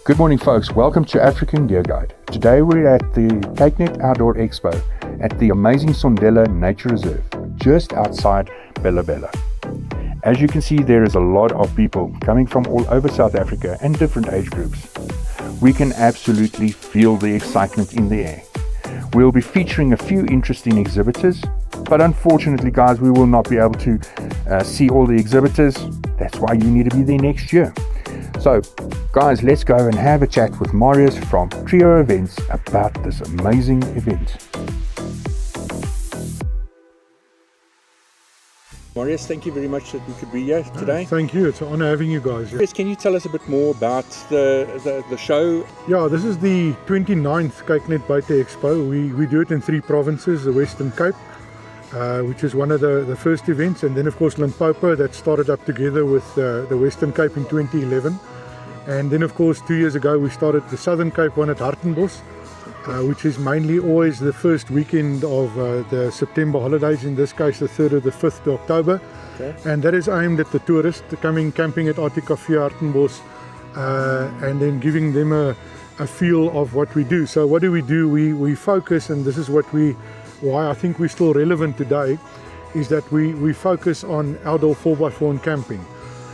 Good morning folks, welcome to African Gear Guide. Today we're at the Kyknet Outdoor Expo at the amazing Sondela Nature Reserve, just outside Bela-Bela. As you can see, there is a lot of people coming from all over South Africa and different age groups. We can absolutely feel the excitement in the air. We'll be featuring a few interesting exhibitors, but unfortunately guys, we will not be able to see all the exhibitors. That's why you need to be there next year. So guys, let's go and have a chat with Marius from Trio Events about this amazing event. Marius, thank you very much that we could be here today. Thank you, it's an honor having you guys here. Yes, can you tell us a bit more about the show? Yeah, this is the 29th Kyknet Outdoor Expo. We do it in 3 provinces, the Western Cape, which is one of the first events, and then of course Limpopo, that started up together with the Western Cape in 2011. And then of course 2 years ago we started the Southern Cape one at Hartenbos, which is mainly always the first weekend of the September holidays, in this case the 3rd or the 5th of October. Okay. And that is aimed at the tourists coming camping at Autotechshop, Hartenbos, and then giving them a feel of what we do. So what do? We focus, and this is why I think we're still relevant today, is that we focus on outdoor 4x4 and camping.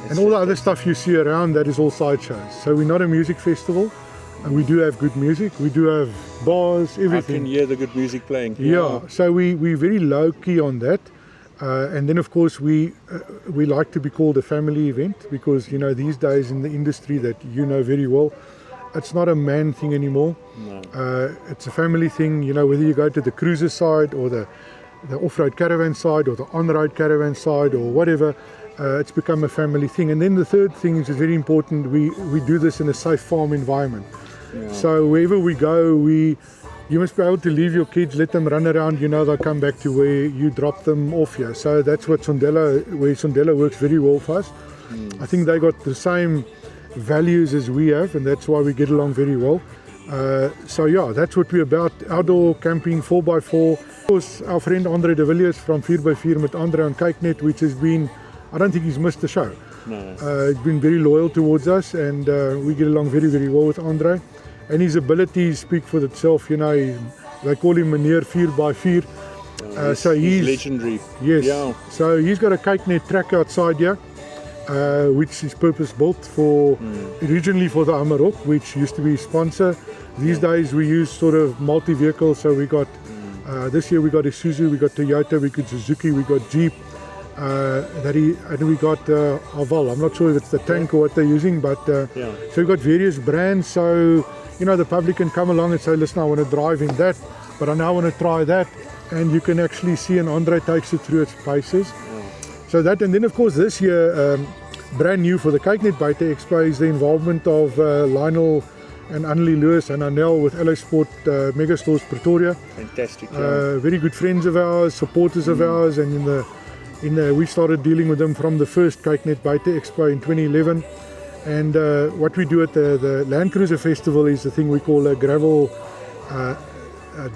And all the other stuff you see around, that is all sideshows. So we're not a music festival, and we do have good music. We do have bars, everything. I can hear the good music playing. Yeah, so we're very low key on that. And then of course we like to be called a family event, because you know these days in the industry that you know very well, it's not a man thing anymore. No. It's a family thing. You know, whether you go to the cruiser side or the off-road caravan side or the on-road caravan side or whatever, it's become a family thing. And then the third thing is very important, we do this in a safe farm environment. Yeah. So wherever we go, you must be able to leave your kids, let them run around, you know, they'll come back to where you drop them off here. So that's what where Sondela works very well for us. I think they got the same values as we have, and that's why we get along very well. So yeah, that's what we're about, outdoor camping 4x4. Of course, our friend Andre de Villiers from 4x4 met Andre on Kyknet, which has been, I don't think he's missed the show. No. He's been very loyal towards us, and we get along very, very well with Andre. And his abilities speak for itself. You know, they call him Meneer 4x4. So he's legendary. Yes. Yeah. So he's got a Kyknet track outside here, which is purpose built for originally for the Amarok, which used to be his sponsor. These days we use sort of multi-vehicle. So we got this year we got Isuzu, we got Toyota, we got Suzuki, we got Jeep. And we got Haval. I'm not sure if it's the tank or what they're using, but so we've got various brands. So you know, the public can come along and say, listen, I want to drive in that, but I now want to try that, and you can actually see, and Andre takes it through its paces. So that, and then of course this year, brand new for the Kyknet Outdoor Expo, is the involvement of Lionel and Anneli Lewis and Anel with LA Sport Megastores Pretoria. Fantastic. Very good friends of ours, supporters of ours, and we started dealing with them from the first Kyknet Outdoor Expo in 2011. And what we do at the Land Cruiser Festival is the thing we call a gravel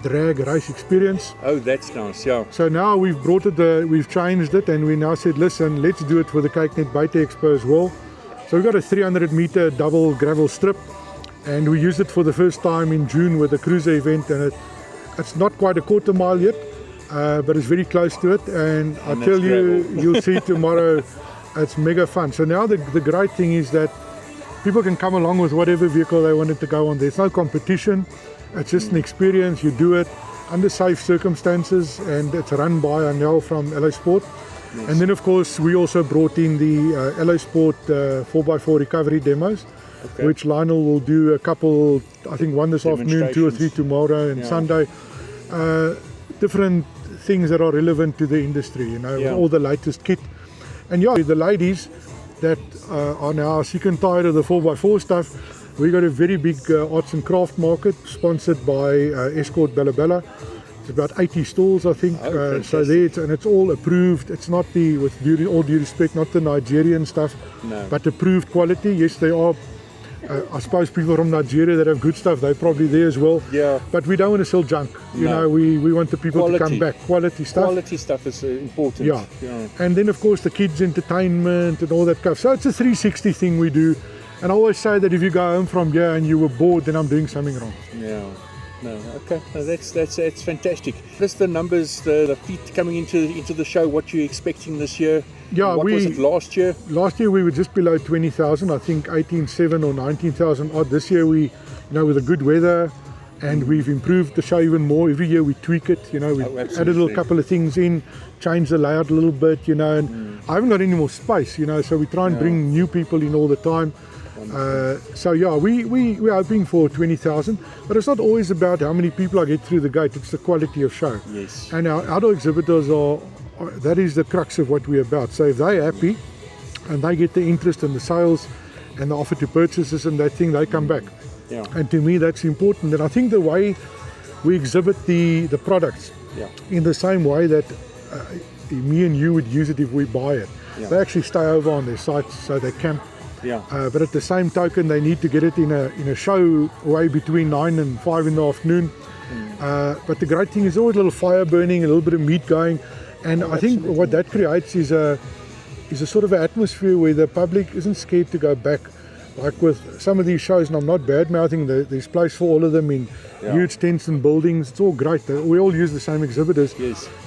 drag race experience. Oh, that's nice, yeah. So now we've brought it, we've changed it, and we now said, listen, let's do it for the Kyknet Outdoor Expo as well. So we've got a 300-meter double gravel strip, and we used it for the first time in June with the cruiser event, and it's not quite a quarter mile yet. But it's very close to it, and I tell you, you'll see tomorrow, it's mega fun. So now the great thing is that people can come along with whatever vehicle they wanted to go on. There's no competition, it's just an experience. You do it under safe circumstances, and it's run by Anel from LA Sport. Yes. And then of course we also brought in the LA Sport 4x4 recovery demos, which Lionel will do a couple, I think one this afternoon, 2 or 3 tomorrow, and Sunday. Different things that are relevant to the industry, you know, all the latest kit. And yeah, the ladies that are now sick and tired of the 4x4 stuff, we got a very big arts and craft market sponsored by Escort Bela-Bela. It's about 80 stalls, I think. So there, and it's all approved. It's not all due respect, not the Nigerian stuff, but approved quality. Yes, they are I suppose people from Nigeria that have good stuff, they're probably there as well. Yeah. But we don't want to sell junk. You know, we want the people to come back. Quality stuff. Quality stuff is important. Yeah. And then of course the kids entertainment and all that stuff. So it's a 360 thing we do. And I always say that if you go home from here and you were bored, then I'm doing something wrong. Yeah. No, okay. No, that's fantastic. Just the numbers, the feet coming into the show. What you're expecting this year? Yeah, what was it last year? Last year we were just below 20,000. I think 18,700 or 19,000 odd. This year we, with the good weather, and we've improved the show even more. Every year we tweak it. We added a little couple of things in, changed the layout a little bit. And I haven't got any more space. So we try and bring new people in all the time. So yeah, we're hoping for 20,000, but it's not always about how many people I get through the gate. It's the quality of show. Yes. And our outdoor exhibitors that is the crux of what we're about. So if they're happy and they get the interest and the sales and the offer to purchases and that thing, they come back. Yeah. And to me that's important. And I think the way we exhibit the products in the same way that me and you would use it if we buy it. They actually stay over on their sites, so they camp. Yeah. But at the same token, they need to get it in a show way between 9 and 5 in the afternoon. But the great thing is always a little fire burning, a little bit of meat going, and I think what that creates is a sort of an atmosphere where the public isn't scared to go back. Like with some of these shows, and I'm not bad-mouthing, there's place for all of them in huge tents and buildings. It's all great. We all use the same exhibitors,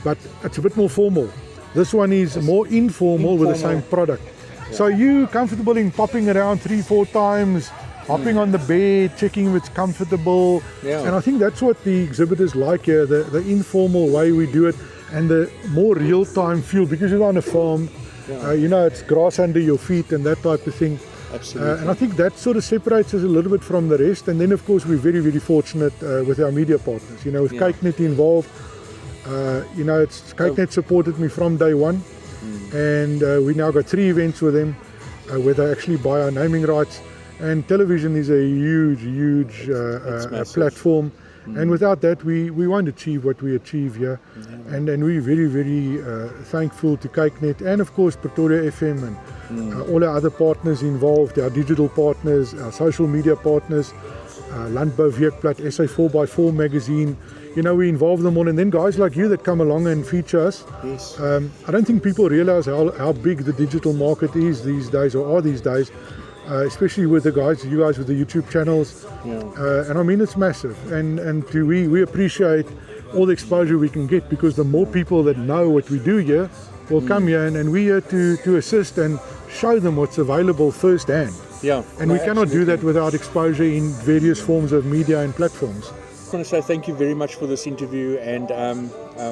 but it's a bit more formal. This one is more informal with the same product. So you comfortable in popping around 3-4 times, hopping on the bed, checking if it's comfortable. And I think that's what the exhibitors like here, the informal way we do it, and the more real-time feel, because you're on a farm, it's grass under your feet and that type of thing. Absolutely. And I think that sort of separates us a little bit from the rest. And then of course we're very, very fortunate with our media partners, with Kyknet involved. Kyknet supported me from day one. And we now got 3 events with them where they actually buy our naming rights, and television is a huge platform, and without that we won't achieve what we achieve here. And we're very, very thankful to Kyknet and of course Pretoria FM and all our other partners involved, our digital partners, our social media partners, Landbou Weekblad, SA 4x4 magazine. We involve them all, and then guys like you that come along and feature us. Yes. I don't think people realize how big the digital market is these days, or are these days, especially with you guys with the YouTube channels. And I mean, it's massive, and we appreciate all the exposure we can get, because the more people that know what we do here will come here, and we're here to assist and show them what's available firsthand. And we cannot do that without exposure in various forms of media and platforms. I want to say thank you very much for this interview, and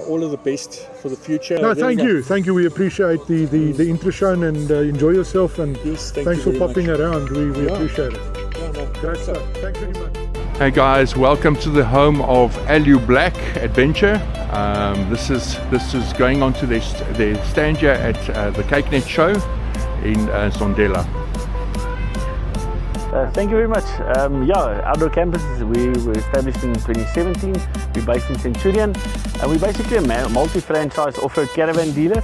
all of the best for the future. No, thank you. We appreciate the interest shown, and enjoy yourself, and thanks for popping around. We appreciate it. Great stuff. Thanks very much. Hey guys, welcome to the home of Alu Black Adventure. This is going on to their stand here at the Kyknet show in Sondela. Thank you very much. Outdoor Campus, we were established in 2017. We're based in Centurion, and we're basically a multi-franchise off-road caravan dealer.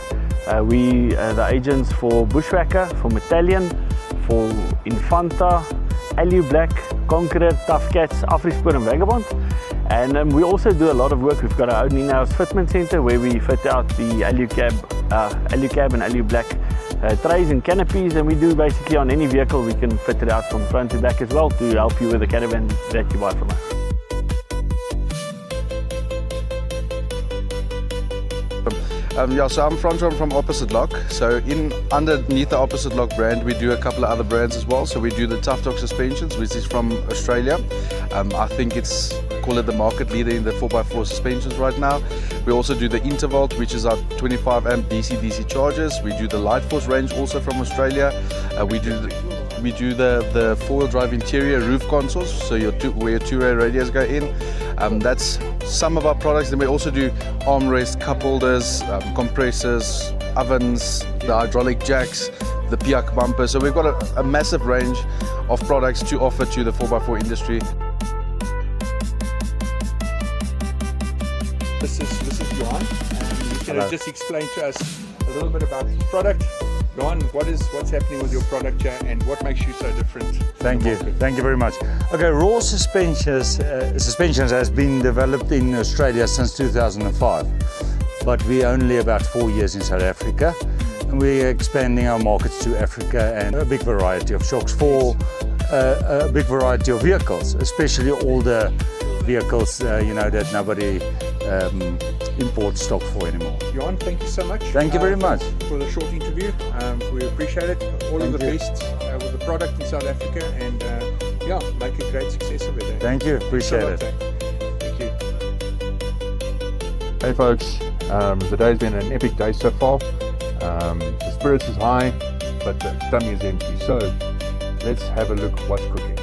We are the agents for Bushwhacker, for Metallion, for Infanta, Alu Black, Conqueror, Tough Cats, Afrispoor and Vagabond. And we also do a lot of work. We've got our own in-house fitment center where we fit out the Alu Cab and Alu Black trays and canopies, and we do basically on any vehicle we can fit it out from front to back as well to help you with the caravan that you buy from us. So I'm from Opposite Lock. So underneath the Opposite Lock brand, we do a couple of other brands as well. So we do the Tough Dog suspensions, which is from Australia. I think call it the market leader in the 4x4 suspensions right now. We also do the Intervolt, which is our 25 amp DC chargers. We do the Light Force range, also from Australia. We do the four-wheel drive interior roof consoles, so where your two-way radios go in. That's some of our products. Then we also do armrest, cup holders, compressors, ovens, the hydraulic jacks, the Piak bumper. So we've got a massive range of products to offer to the 4x4 industry. This is Johan, and you can just explain to us a little bit about the product. Johan, what's happening with your product here and what makes you so different? Thank you very much. Okay, raw suspensions has been developed in Australia since 2005, but we're only about 4 years in South Africa, and we're expanding our markets to Africa and a big variety of shocks for a big variety of vehicles, especially older vehicles, that nobody imports stock for anymore. Johan, thank you so much. Thank you very much for the short interview. We appreciate it. All of the best with the product in South Africa, and make a great success of it. Thank you, appreciate it. Thank you. Hey folks, the day's been an epic day so far. The spirits is high, but the tummy is empty. So let's have a look what's cooking.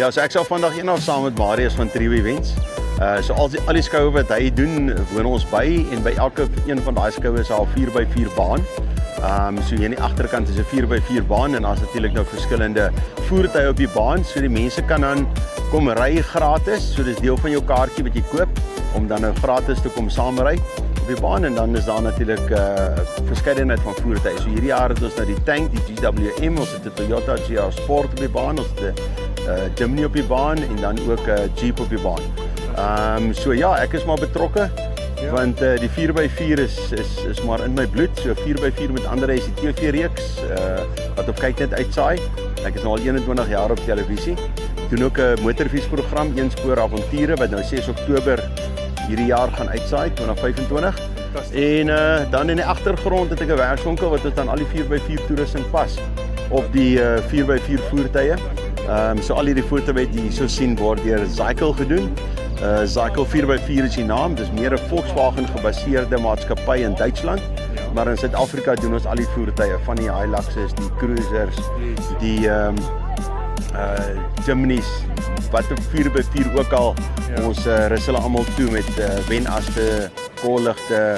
Ja, so ek sal vandag eendag saam met Marius van Trio Events. So al die skoue wat hy doen, woon ons by, en by elke een van daai skoue is daar 'n 4x4 baan. So hier aan die agterkant is 'n 4x4 baan en daar's natuurlik nou verskillende voertuie op die baan, so die mense kan dan kom ry gratis. So dis deel van jou kaartjie wat jy koop om dan nou gratis te kom saamry op die baan, en dan is daar natuurlik verskeidenheid van voertuie. So hierdie jaar het ons nou die tank, die GWM, ons het 'n Toyota GR Sport op die baan, ons het 'n Jimny op die baan en dan ook 'n Jeep op die baan. So ja, ek is maar betrokke, want die 4x4 is maar in my bloed. So 4x4 met ander is die TV-reeks wat op Kyknet uitsaai. Ek is nou al 21 jaar op televisie. Doen ook 'n motorfietsprogram, een spoor avonture, wat nou 6 Oktober hierdie jaar gaan uitsaai, 2025. En dan in die agtergrond het ek 'n werkswinkel wat ons dan al die 4x4 toerusting pas op die 4x4 voertuie. So al hierdie voertuie wat jy hierso sien word deur Gecko gedoen. Gecko 4x4 is die naam, dis meer 'n Volkswagen gebaseerde maatskappy in Duitsland. Maar in Suid-Afrika doen ons al die voertuie, van die Hiluxes, die Cruisers, die Jimnys, wat op 4x4 ook al. Ons rus hulle almal toe met wenaste, kolligte,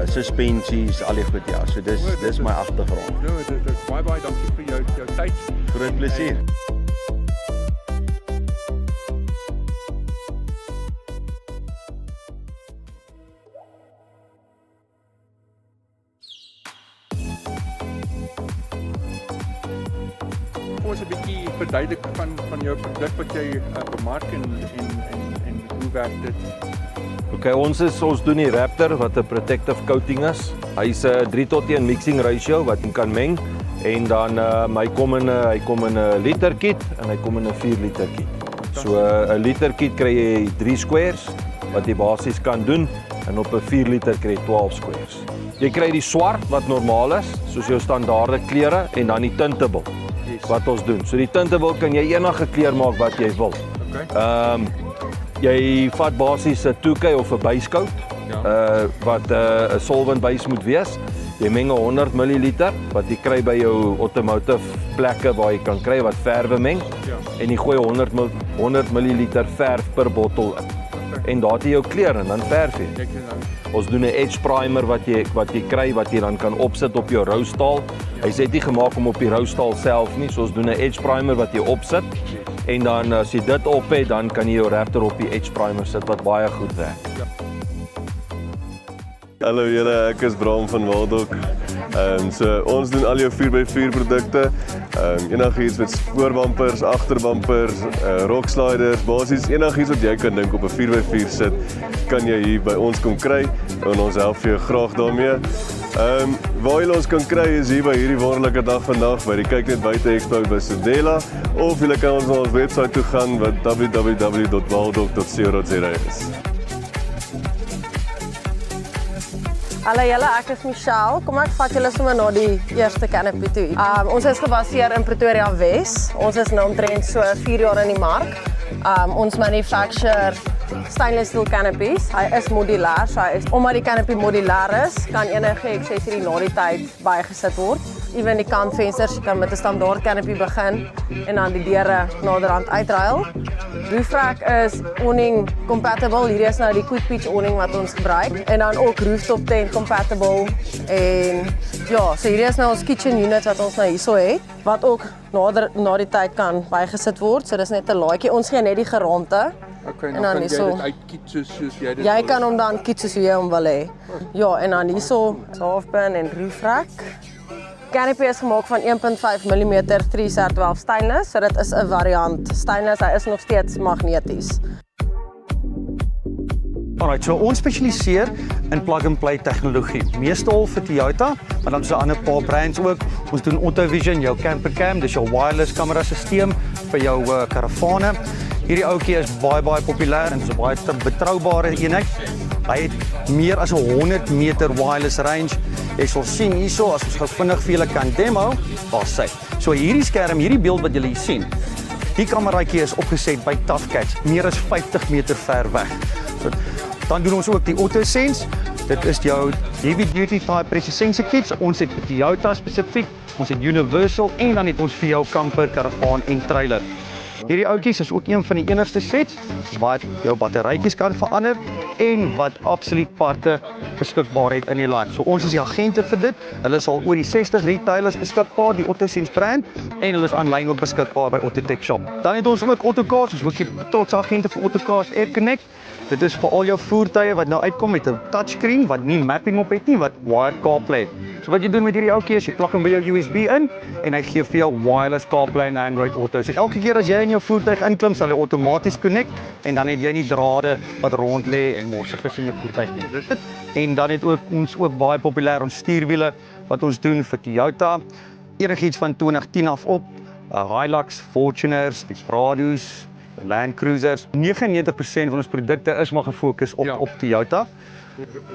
suspensies, al die goed, ja. So dis my agtergrond. Baie dankie vir jou tyd. Groot plesier. Ons 'n bietjie verduidelik van jou produk wat jy bemark en hoe werk dit? Okay, ons doen die Raptor wat 'n protective coating is. Hy's 'n 3:1 mixing ratio wat jy kan meng, en dan hy kom in 'n liter kit en hy kom in 'n 4 liter kit. So 'n liter kit kry jy 3 squares wat jy basies kan doen, en op 'n 4 liter kry jy 12 squares. Jy kry die swart wat normaal is, soos jou standaarde kleure, en dan die tintable wat ons doen. So die tintable kan jy enige kleur maak wat jy wil. Jy vat basies 'n 2K of 'n byskout, wat 'n solvent base moet wees. Jy meng 100 ml wat jy kry by jou automotive plekke waar jy kan kry wat verwe meng, en jy gooi 100 ml verf per bottel in. En daar het jy jou kleur en dan verf jy. Ons doen 'n edge primer wat jy kry wat jy dan kan opsit op jou roustaal. Hy's net nie gemaak om op die roustaal self nie, so ons doen 'n edge primer wat jy opsit, en dan as jy dit op het, dan kan jy jou Raptor op die edge primer sit wat baie goed werk. Hallo julle, ek is Bram van Waldok. So ons doen al jou 4x4 produkte. Enigiets met voorbumpers, agterbumpers, rocksliders, basies enigiets wat jy kan dink op 'n 4x4 sit, kan jy hier by ons kom kry, en ons help vir jou graag daarmee. Waar jy ons kan kry is hier by hierdie wonderlike dag vandag by die Kyknet Outdoor Expo by Sondela, of jy kan ons na ons webwerf toe gaan wat www.waldok.co.za is. Hallo julle, ek is Michelle. Kom ek vat julle sommer na die eerste Canopeak toe. Ons is gebaseer in Pretoria Wes. Ons is nou omtrent so 4 jaar in die mark. Ons manufacture stainless steel canopies. Hy is modulair, so omdat die canopy modulair is, kan enige accessory na die tyd bygesit word. Ewen die kantvensters, jy kan met 'n standaard canopy begin en dan die deure naderhand uitruil. Roof rack is awning compatible. Hierdie is nou die quick pitch awning wat ons gebruik en dan ook rooftop tent compatible en ja, so hierdie is nou ons kitchen unit wat ons nou hierso het wat ook na die tyd kan bygesit word. So dis net 'n laadjie. Ons gee net die geraamte. Okay, en dan dan kan jy hierso dit uitkiet soos jy dit jy wil. kan hom dan kiet soos jy hom wil hê. Ja, en dan hierso halfbin en roof rack. Canopy is gemaak van 1.5 mm 3/12 stainless, so dit is 'n variant stainless. Hy is nog steeds magneties. Alright, so ons spesialiseer in plug-and-play tegnologie. Meestal vir Toyota, maar dan so 'n ander paar brands ook. Ons doen AutoVision, jou camper cam, dis jou wireless kamera stelsel vir jou karavane. Hierdie ouetjie is baie populêr en is 'n baie betroubare eenheid. Hy het meer as 100 meter wireless range. Jy sal sien hierso as ons gou vinnig vir julle kan demo, waar sy. So hierdie skerm, hierdie beeld wat julle hier sien, die kameraatjie is opgeset by Toughcats, meer as 50 meter ver weg. So, dan doen ons ook die AutoSense. Dit is jou heavy duty type pressure sensor kits. Ons het vir Toyota spesifiek, ons het Universal en dan het ons vir jou camper, karavaan en trailer. Hierdie ouetjies is ook een van die enigste sets wat jou batterytjies kan verander en wat absoluut parte beskikbaar het in die land. So ons is die agente vir dit. Hulle is al oor die 60 retailers beskikbaar, die AutoSense brand, en hulle is aanlyn ook beskikbaar by Autotechshop. Dan het ons ook Autocars, ons ook die trots agente vir Autocars Airconnect. Dit is vir al jou voertuie wat nou uitkom met 'n touchscreen wat nie mapping op het nie, wat wired CarPlay het. So wat jy doen met hierdie ouetjie is jy plug hom by jou USB in en hy gee vir jou wireless CarPlay en Android Auto. So elke keer as jy in jou voertuig inklim, sal hy outomaties connect en dan het jy nie drade wat rond lê en morsigers in jou voertuig nie. En dan het ons ook baie populêr ons stuurwiele wat ons doen vir Toyota. Enigiets van 2010 af op, Hilux, Fortuners, Prados, Land Cruisers. 99% van ons produkte is maar gefokus op Toyota.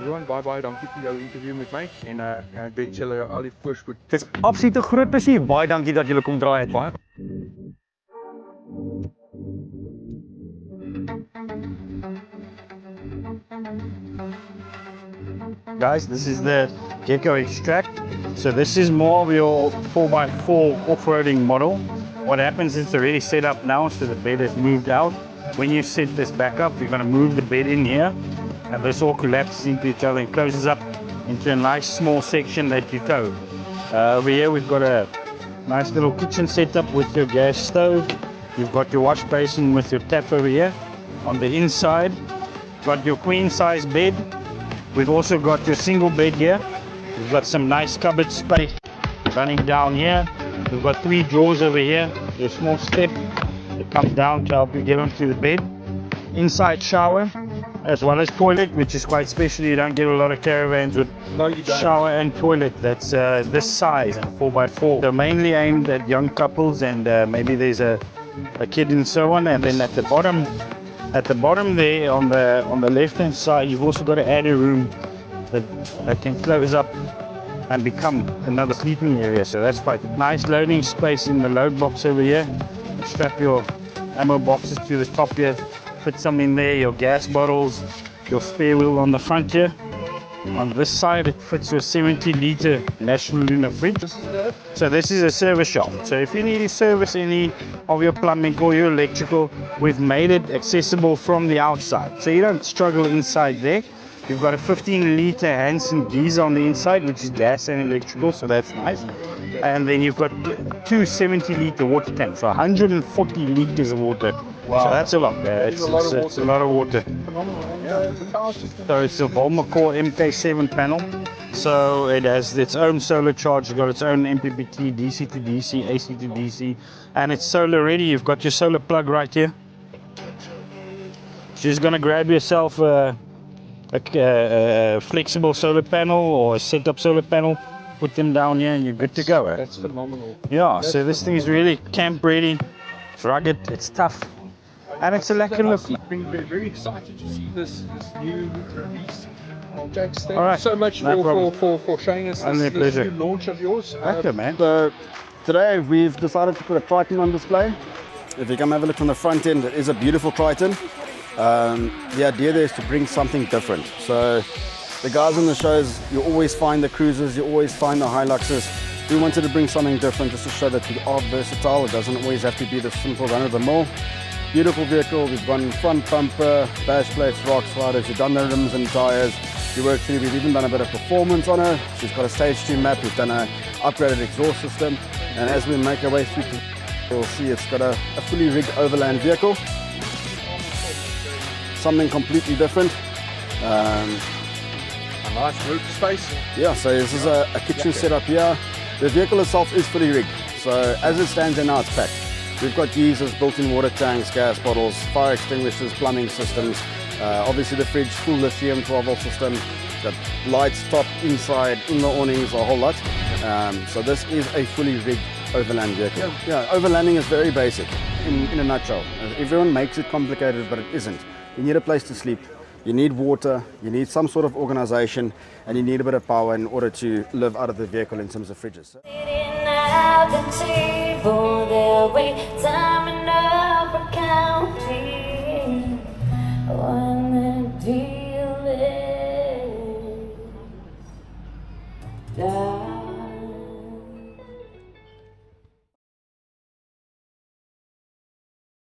Rowan, baie dankie vir jou interview met my en ek wens julle al die voorspoed. Dit is absoluut 'n groot plesier. Baie dankie dat julle kom draai het. Baie. Guys, this is the Gecko Xtrax. So this is more of your 4x4 off-roading model. What happens is it's already set up now, so the bed is moved out. When you set this back up, you're going to move the bed in here, and this all collapses into each other and closes up into a nice small section that you tow. Over here we've got a nice little kitchen setup with your gas stove. You've got your wash basin with your tap over here. On the inside, got your queen size bed. We've also got your single bed here. We've got some nice cupboard space running down here. We've got 3 drawers over here. Your small step that comes down to help you get onto the bed. Inside shower, as well as toilet, which is quite special. You don't get a lot of caravans with shower and toilet that's this size and 4x4. They're mainly aimed at young couples and maybe there's a kid and so on. And then at the bottom there on the left hand side, you've also got an adder room that can close up and become another sleeping area. So that's quite a nice loading space in the load box over here. You strap your ammo boxes to the top here, fit some in there, your gas bottles, your spare wheel on the front here. On this side, it fits your 70-litre National Luna fridge. So this is a service shop. So if you need to service any of your plumbing or your electrical, we've made it accessible from the outside. So you don't struggle inside there. You've got a 15-litre Hansen geyser on the inside, which is gas and electrical, so that's nice. And then you've got 2 70-litre water tanks, so 140 litres of water. Wow. So that's a lot. It's a lot of water. So it's a Volmacore MK7 panel. So it has its own solar charge. It's got its own MPPT, DC to DC, AC to DC, and it's solar ready. You've got your solar plug right here. So you're just gonna grab yourself a flexible solar panel or a setup solar panel, put them down here and you're good to go. That's phenomenal. Yeah, so this thing is really camp ready. It's rugged, it's tough, and it's a lekker look. I'm very excited to see this new release. Jax, thank All right, you so much no for showing us this new launch of yours. Okay, man. So today we've decided to put a Triton on display. If you come have a look from the front end, it is a beautiful Triton. The idea there is to bring something different. So the guys on the shows, you always find the cruisers, you always find the Hiluxes. We wanted to bring something different just to show that we are versatile. It doesn't always have to be the simple run-of-the-mill. Beautiful vehicle. We've gone front bumper, bash plates, rock sliders. We've done the rims and tires. We've even done a bit of performance on her. She's got a stage 2 map. We've done an upgraded exhaust system. And as we make our way through, you'll see it's got a fully rigged overland vehicle. Something completely different. A nice roof space. Yeah, so this is a kitchen setup here. The vehicle itself is fully rigged. So as it stands there now, it's packed. We've got geysers, built-in water tanks, gas bottles, fire extinguishers, plumbing systems. Obviously the fridge, full lithium 12-volt system. It's got lights, top, inside, in the awnings, a whole lot. So this is a fully rigged overland vehicle. Yeah, overlanding is very basic in a nutshell. Everyone makes it complicated, but it isn't. You need a place to sleep. You need water, you need some sort of organization, and you need a bit of power in order to live out of the vehicle in terms of fridges.